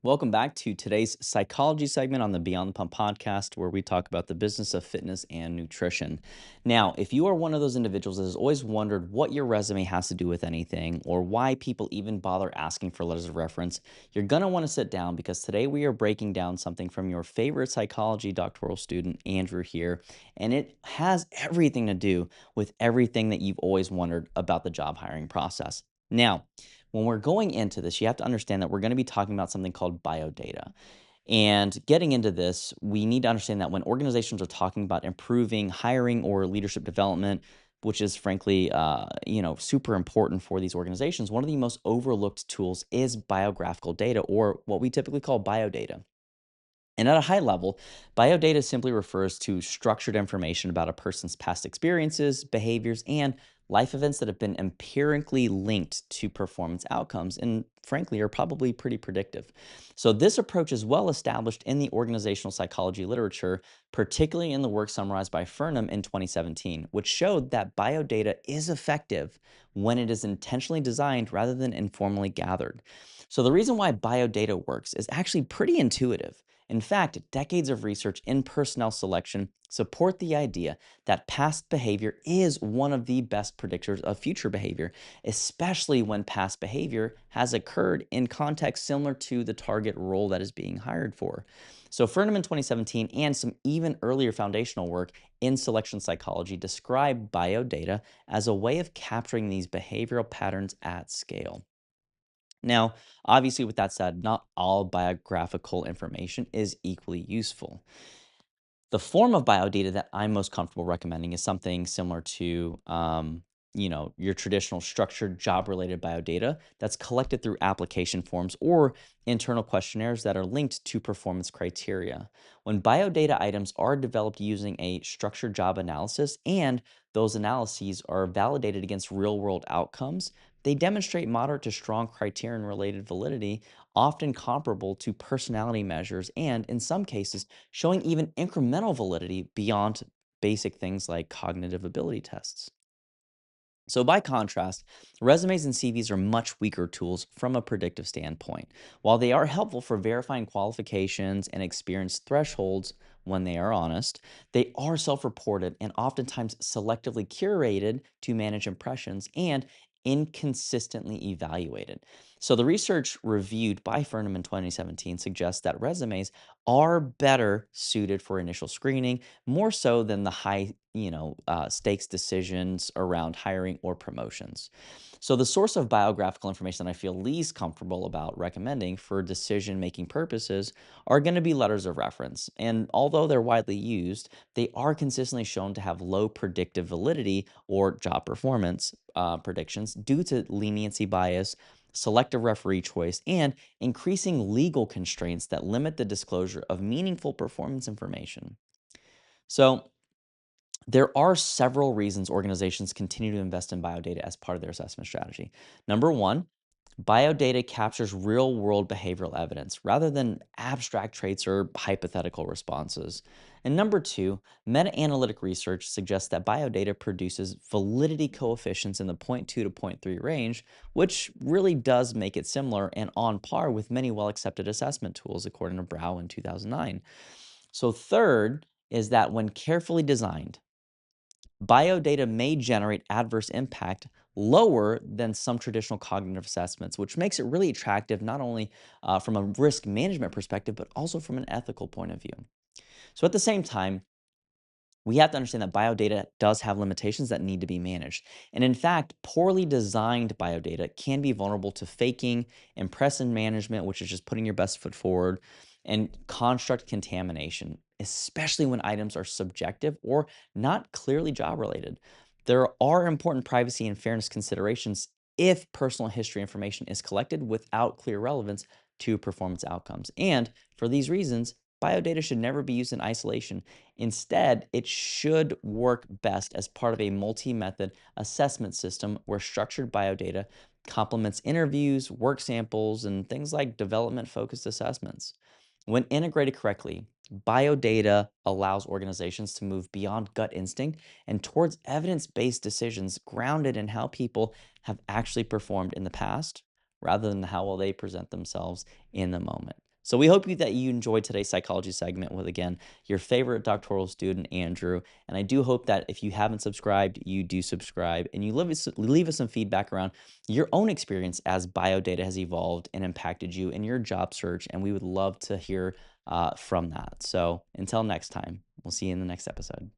Welcome back to today's psychology segment on the Beyond the Pump podcast, where we talk about the business of fitness and nutrition. Now, if you are one of those individuals that has always wondered what your resume has to do with anything or why people even bother asking for letters of reference, you're going to want to sit down because today we are breaking down something from your favorite psychology doctoral student, Andrew, here. And it has everything to do with everything that you've always wondered about the job hiring process. Now, when we're going into this, you have to understand that we're going to be talking about something called biodata. And getting into this, we need to understand that when organizations are talking about improving hiring or leadership development, which is frankly, super important for these organizations, one of the most overlooked tools is biographical data, or what we typically call biodata. And at a high level, biodata simply refers to structured information about a person's past experiences, behaviors, and life events that have been empirically linked to performance outcomes and, frankly, are probably pretty predictive. So, this approach is well established in the organizational psychology literature, particularly in the work summarized by Furnham in 2017, which showed that biodata is effective when it is intentionally designed rather than informally gathered. So, the reason why biodata works is actually pretty intuitive. In fact, decades of research in personnel selection support the idea that past behavior is one of the best predictors of future behavior, especially when past behavior has occurred in context similar to the target role that is being hired for. So, Furnham in 2017 and some even earlier foundational work in selection psychology describe biodata as a way of capturing these behavioral patterns at scale. Now, obviously, with that said, not all biographical information is equally useful. The form of biodata that I'm most comfortable recommending is something similar to, your traditional structured job-related biodata that's collected through application forms or internal questionnaires that are linked to performance criteria. When biodata items are developed using a structured job analysis and those analyses are validated against real-world outcomes, they demonstrate moderate to strong criterion-related validity, often comparable to personality measures, and in some cases showing even incremental validity beyond basic things like cognitive ability tests. So, by contrast, resumes and CVs are much weaker tools from a predictive standpoint. While they are helpful for verifying qualifications and experience thresholds when they are honest, they are self reported and oftentimes selectively curated to manage impressions and inconsistently evaluated. So, the research reviewed by Furnham in 2017 suggests that resumes are better suited for initial screening more so than the high, stakes decisions around hiring or promotions. So, the source of biographical information that I feel least comfortable about recommending for decision making purposes are going to be letters of reference. And although they're widely used, they are consistently shown to have low predictive validity or job performance predictions due to leniency bias, selective referee choice, and increasing legal constraints that limit the disclosure of meaningful performance information. So, there are several reasons organizations continue to invest in biodata as part of their assessment strategy. Number one, biodata captures real world behavioral evidence rather than abstract traits or hypothetical responses. And number two, meta analytic research suggests that biodata produces validity coefficients in the zero point 0.2 to zero point 0.3 range, which really does make it similar and on par with many well accepted assessment tools, according to Brow in 2009. So, third is that when carefully designed, biodata may generate adverse impact lower than some traditional cognitive assessments, which makes it really attractive not only from a risk management perspective, but also from an ethical point of view. So at the same time, we have to understand that biodata does have limitations that need to be managed. And in fact, poorly designed biodata can be vulnerable to faking, impression management, which is just putting your best foot forward, and construct contamination, especially when items are subjective or not clearly job related. There are important privacy and fairness considerations if personal history information is collected without clear relevance to performance outcomes. And for these reasons, biodata should never be used in isolation. Instead, it should work best as part of a multi method assessment system where structured biodata complements interviews, work samples, and things like development focused assessments. When integrated correctly, biodata allows organizations to move beyond gut instinct and towards evidence based decisions grounded in how people have actually performed in the past rather than how well they present themselves in the moment. So we hope that you enjoyed today's psychology segment with, again, your favorite doctoral student, Andrew. And I do hope that if you haven't subscribed, you do subscribe and you leave us some feedback around your own experience as biodata has evolved and impacted you in your job search. And we would love to hear from that. So until next time, we'll see you in the next episode.